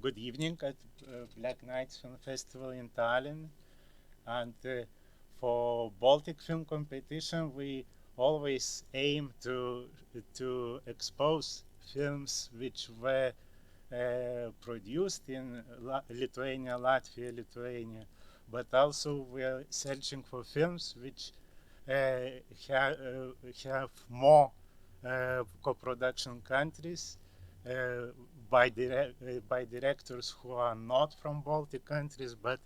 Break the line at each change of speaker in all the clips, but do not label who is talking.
good evening at Black Nights Film Festival in Tallinn. And for Baltic Film Competition, we always aim to expose films which were produced in Lithuania, Latvia, Lithuania, but also we're searching for films which have more co-production countries uh, by directors who are not from Baltic countries, but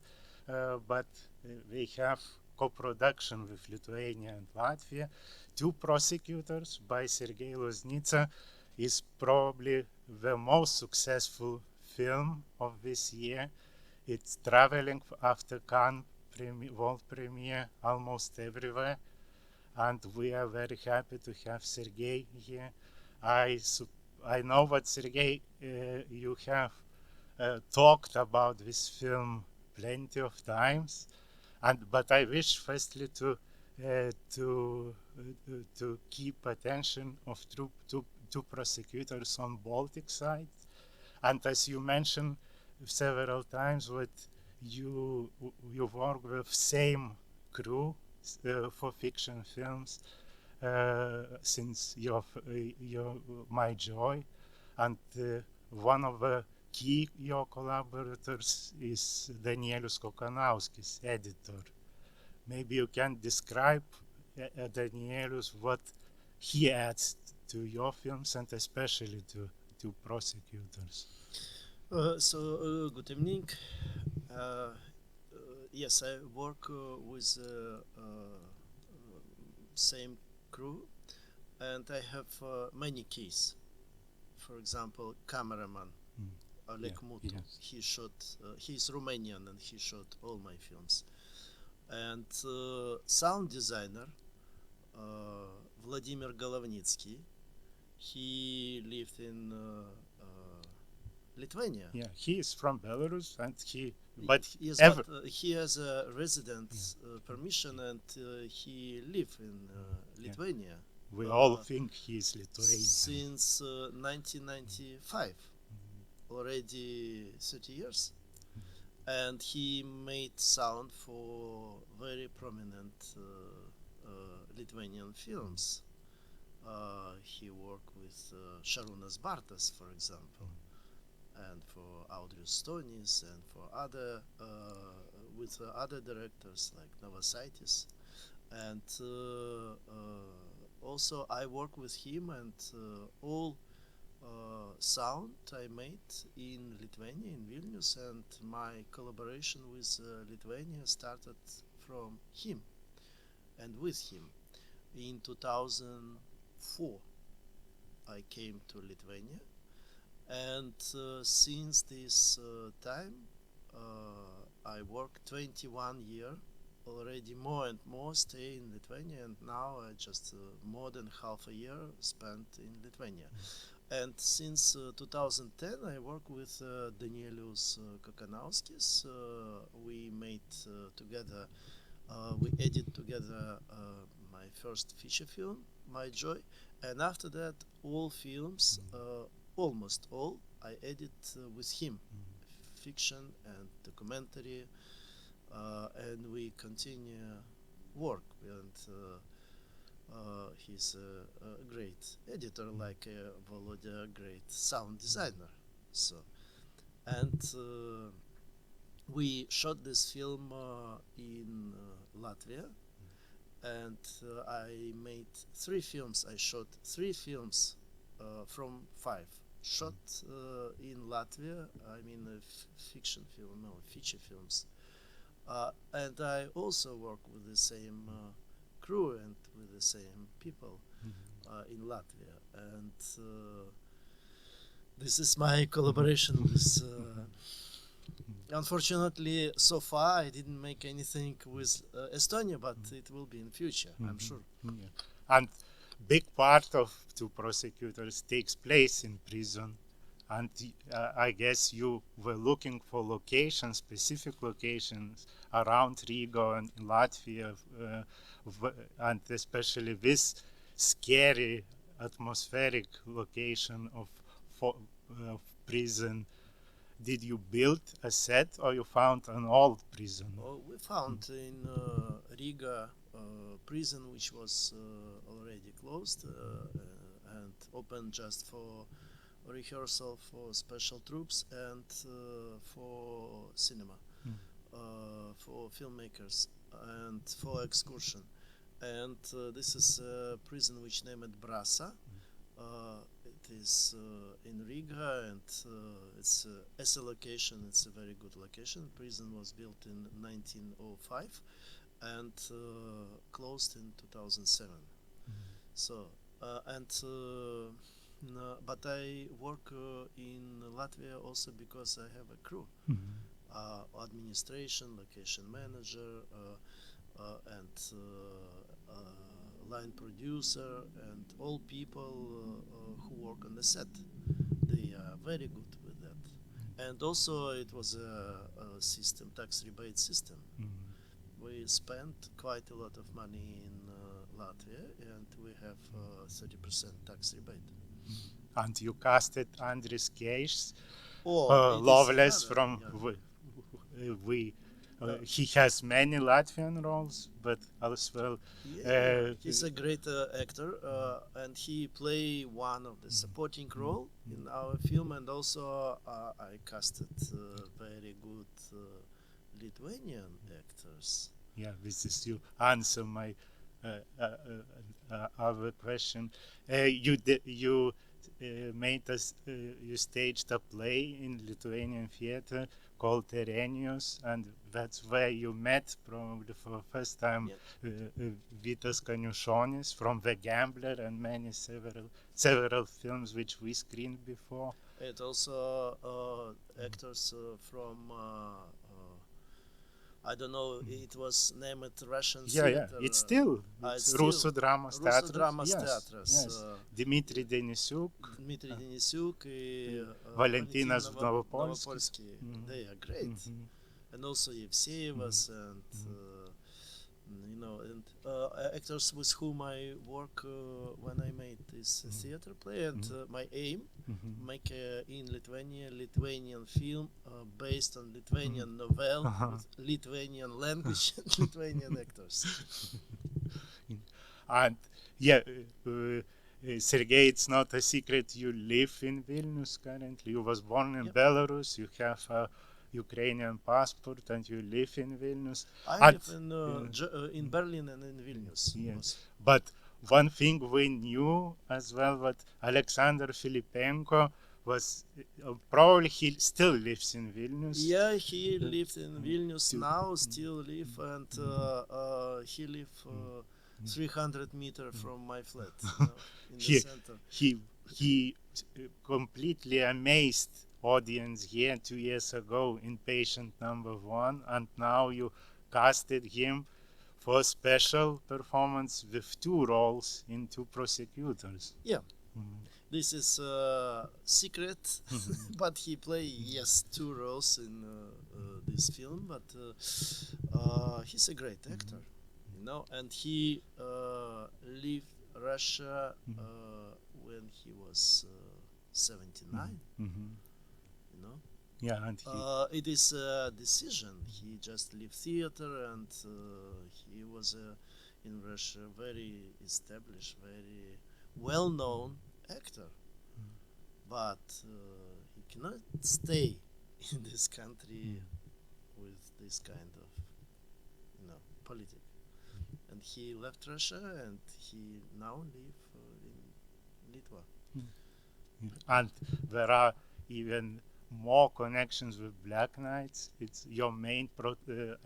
they have co-production with Lithuania and Latvia. Two Prosecutors by Sergey Loznitsa is probably the most successful film of this year. It's traveling after Cannes world premiere almost everywhere, and we are very happy to have Sergey here. I I know what Sergey you have talked about this film plenty of times, but I wish firstly to keep attention of two prosecutors on Baltic side, and as you mentioned several times, what you you work with same crew for fiction films since your My Joy, and one of the key your collaborators is Danielius Kokanauskis, editor. Maybe you can describe Danielius, what he adds to your films and especially to Prosecutors.
Good evening. Yes, I work with same crew, and I have many keys. For example, cameraman Oleg Mutu.
Yes.
He shot. He's Romanian, and he shot all my films. And sound designer Vladimir Golovnitsky. He lived in Lithuania.
Yeah, he is from Belarus, and
Yes,
ever
but he has a residence permission, and he live in Lithuania
we all think he is Lithuanian.
since 1995, already 30 years. And he made sound for very prominent Lithuanian films. He worked with Šarūnas Bartas, for example, and for Audrius Stonis, and for other with other directors like Novosaitis. And also I work with him, and all sound I made in Lithuania, in Vilnius, and my collaboration with Lithuania started from him and with him. In 2004 I came to Lithuania, and since this time I worked 21 years already, more and more stay in Lithuania, and now I just more than half a year spent in Lithuania. And since 2010 I work with Danielius Kokanauskis. We made together, we edit together my first feature film, My Joy, and after that all films, almost all, I edit with him, fiction and documentary, and we continue work. And he's a great editor, like Volodya, great sound designer. So, and we shot this film in Latvia, and I made 3 films. I shot 3 films from 5. Shot in Latvia, I mean fiction film, no, feature films. And I also work with the same crew and with the same people in Latvia. And this is my collaboration with. Unfortunately, so far I didn't make anything with Estonia, but it will be in future, I'm sure.
Yeah. And big part of Two Prosecutors takes place in prison, and I guess you were looking for locations, specific locations around Riga and in Latvia, and especially this scary atmospheric location of prison. did you build a set or you found an old prison?
We found in Riga prison which was already closed and open just for rehearsal for special troops and for cinema, for filmmakers and for excursion. And this is a prison which named Brasa. It is in Riga, and it's as a location, it's a very good location. Prison was built in 1905 and closed in 2007. So no, but I work in Latvia also because I have a crew, administration, location manager, and line producer, and all people who work on the set. They are very good with that. And also it was a system, tax rebate system. We spent quite a lot of money in Latvia, and we have 30% tax rebate.
And you casted Andris Keišs,
Oh,
Loveless from he has many Latvian roles, but as well
he's a great actor, and he play one of the supporting role in our film, and also I casted very good Lithuanian actors.
Yeah, this is you answer my other question. You made us you staged a play in Lithuanian theater called Terenius, and that's where you met probably for the first time Vitas Kaniušonis from The Gambler and many several films which we screened before.
And also actors from I don't know, it was named Russian theater.
It's still Russo Dramos
Teatras.
Yes. Dmitry Denisyuk,
Valentinas
Novopolsky.
They are great. And also Yevseyevas and and actors with whom I work when I made this theater play, and my aim make in Lithuanian film based on Lithuanian novel with Lithuanian language and Lithuanian actors.
And Sergey, it's not a secret you live in Vilnius currently. You was born in Belarus, you have a Ukrainian passport, and you live in Vilnius.
I live in Berlin and in Vilnius.
Yes, but one thing we knew as well, that Alexander Filipenko was probably he still lives in Vilnius.
Yeah, he lived in Vilnius now, still live, and he live 300 meters from my flat in the center.
He completely amazed audience here 2 years ago in Patient Number 1, and now you casted him for a special performance with 2 roles in 2 Prosecutors.
Yeah, this is secret, but he play 2 roles in this film, but he's a great actor, and he left Russia when he was 79.
Yeah, and
it is a decision. He just left theater, and he was in Russia very established, very well-known actor. But he cannot stay in this country with this kind of, politics. And he left Russia, and he now live in Litva.
And there are even more connections with Black Knights. It's your main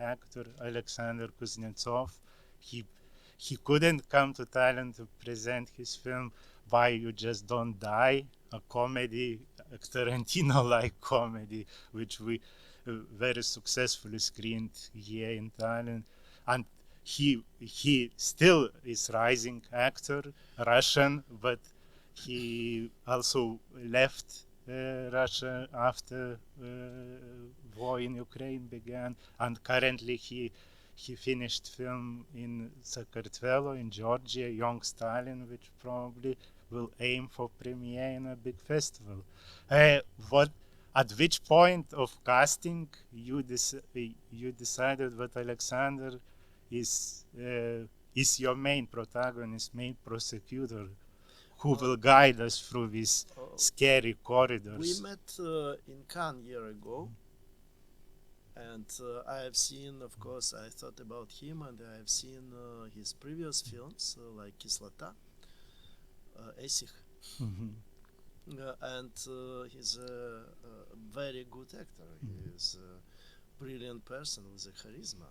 actor, Alexander Kuznetsov. He couldn't come to Tallinn to present his film Why You Just Don't Die, a comedy, a Tarantino-like comedy, which we very successfully screened here in Tallinn. And he still is rising actor, Russian, but he also left Russia after war in Ukraine began, and currently he finished film in Sakartvelo in Georgia, Young Stalin, which probably will aim for premiere in a big festival. At which point of casting you decided that Alexander is your main protagonist, main prosecutor, who will guide us through these scary corridors?
We met in Cannes a year ago, and I have seen, of course, I thought about him, and I have seen his previous films like Kislota, Esich. And he's a very good actor. He is a brilliant person with a charisma.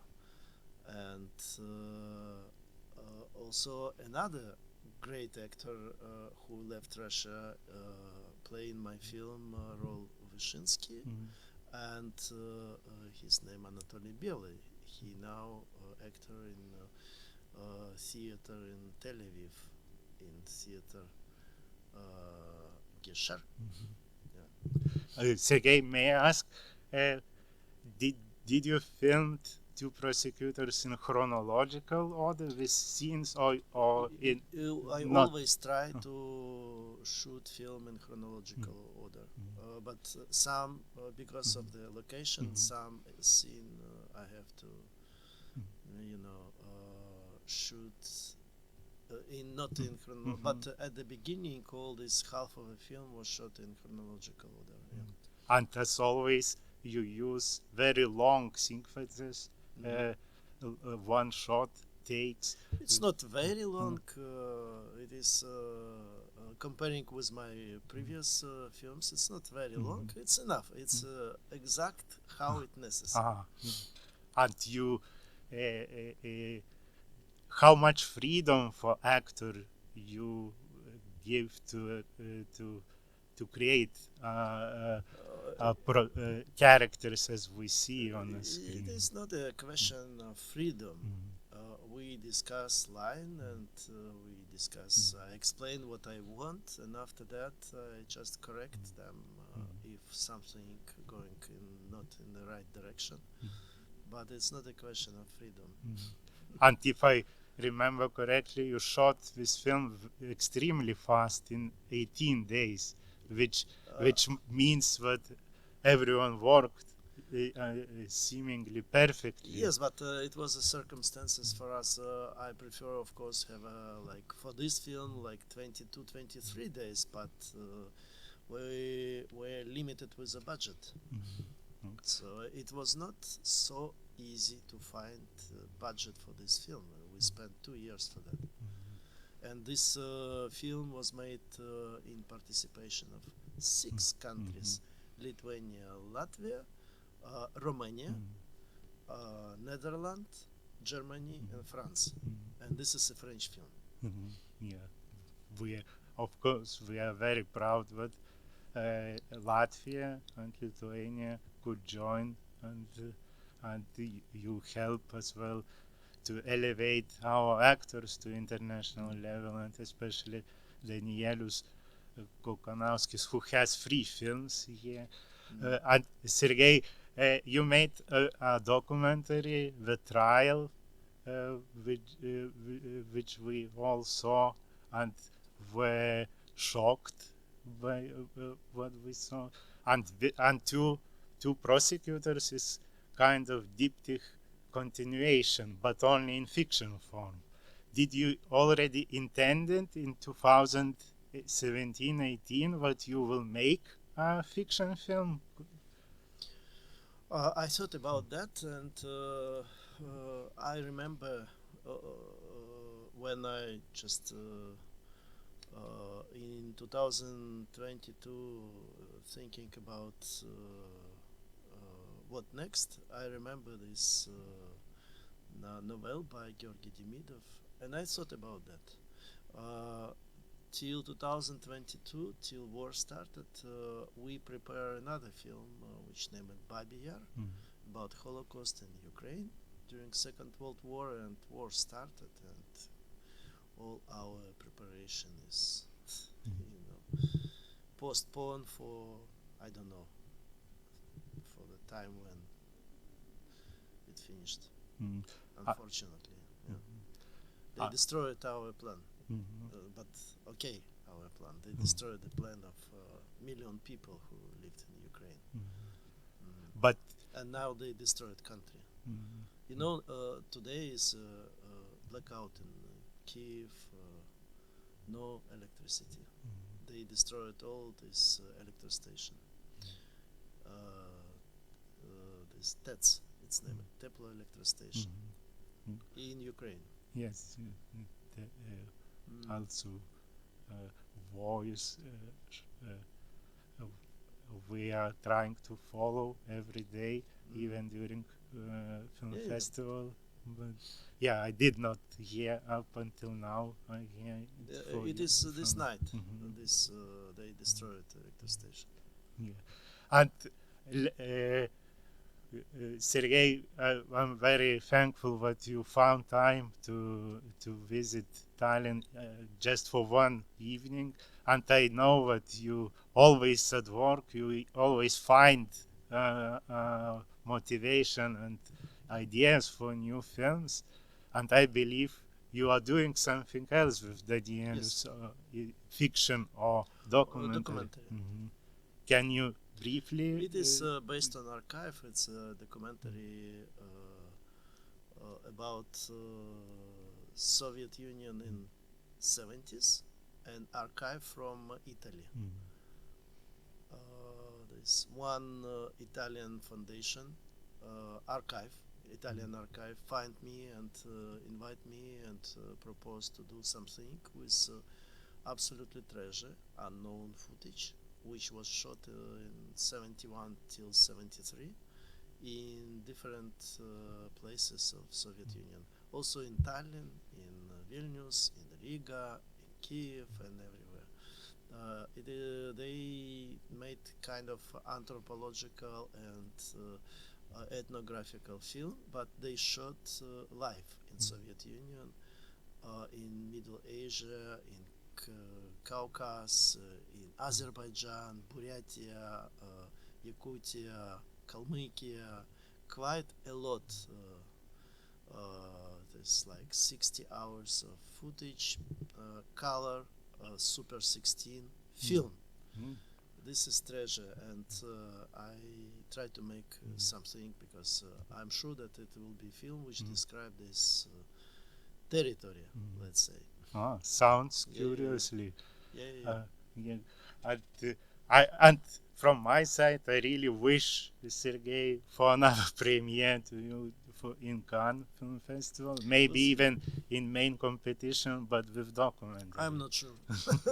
And also another great actor who left Russia playing my film role Vyshinsky, and his name Anatoly Belый. He now actor in theater in Tel Aviv, in theater Gesher.
Sergey, may I ask, did you film two prosecutors in chronological order with scenes, or in
I
not?
always try to shoot film in chronological order, but some because of the location, some scene I have to, shoot in not in chronological. But at the beginning, all this half of a film was shot in chronological order. Yeah.
And as always, you use very long sequences, one shot takes.
It's not very long. It is comparing with my previous films. It's not very long. It's enough. It's exact how it necessary.
And you, how much freedom for actor you give to create characters as we see on the screen?
It is not a question of freedom. We discuss line and we discuss. I explain what I want, and after that, I just correct them if something going not in the right direction. But it's not a question of freedom.
And if I remember correctly, you shot this film extremely fast in 18 days, which means that everyone worked seemingly perfectly.
Yes, but it was the circumstances for us. I prefer, of course, have like for this film like 22, 23 days, but we were limited with the budget. So it was not so easy to find budget for this film. We spent 2 years for that. And this film was made in participation of 6 countries: Lithuania, Latvia, Romania, Netherlands, Germany, and France. And this is a French film.
Yeah, of course, we are very proud that Latvia and Lithuania could join, and you help as well to elevate our actors to international level, and especially Danielius Kokanauskis, who has 3 films here. And Sergey, you made a documentary, The Trial, which we all saw and were shocked by what we saw. And two Prosecutors is kind of diptych continuation, but only in fiction form. Did you already intended in 2017-18 that you will make a fiction film?
I thought about that, and I remember when I just in 2022 thinking about what next. I remember this novel by Georgy Demidov, and I thought about that. Till 2022, till war started, we prepare another film which named Babi Yar, about Holocaust in Ukraine during Second World War, and war started, and all our preparation is, postponed for, I don't know, for the time when it finished. Unfortunately, they destroyed our plan. But okay, our plan. They destroyed the plan of million people who lived in Ukraine.
But
And now they destroyed country. You know, today is blackout in Kiev, no electricity. They destroyed all this electric station. This TETS, its name, Teplo Electric Station, in Ukraine.
yes, also voice we are trying to follow every day, even during film festival. But yeah, I did not hear up until now. I hear
It is this night. This they destroyed the electric station.
Yeah, and Sergey, I'm very thankful that you found time to visit Tallinn just for one evening. And I know that you always at work, you always find motivation and ideas for new films. And I believe you are doing something else with the
Yes.
fiction or documentary.
Documentary.
Can you briefly?
It is based on archive. It's a documentary about Soviet Union in 70s and archive from Italy. There's one Italian foundation archive, Italian archive, find me and invite me and propose to do something with absolutely treasure, unknown footage, which was shot in 71 till 73 in different places of Soviet Union. Also in Tallinn, in Vilnius, in Riga, in Kiev, and everywhere. They made kind of anthropological and ethnographical film, but they shot live in Soviet Union, in Middle Asia, in Caucasus, in Azerbaijan, Buryatia, Yakutia, Kalmykia, quite a lot. There's like 60 hours of footage, color, Super 16 film. This is treasure, and I try to make something because I'm sure that it will be film which describe this territory, let's say.
Sounds curiously.
Yeah.
And from my side, I really wish Sergey for another premiere to you in Cannes Film Festival, maybe even in main competition, but with documentary.
I'm not sure.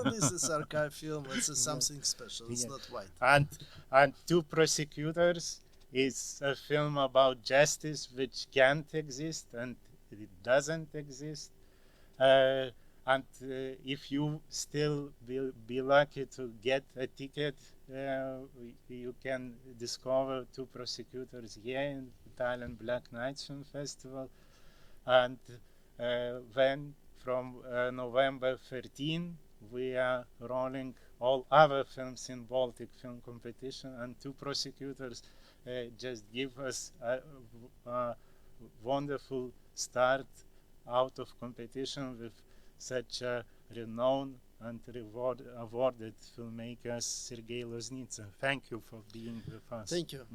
This is archive film. It's something special. It's not white.
And Two Prosecutors is a film about justice which can't exist and it doesn't exist. And if you still will be lucky to get a ticket, you can discover Two Prosecutors here in Tallinn Black Nights Film Festival. And then from November 13, we are rolling all other films in Baltic Film Competition, and Two Prosecutors just give us a wonderful start out of competition with such a renowned and awarded filmmakers, Sergey Loznitsa. Thank you for being with us.
Thank you.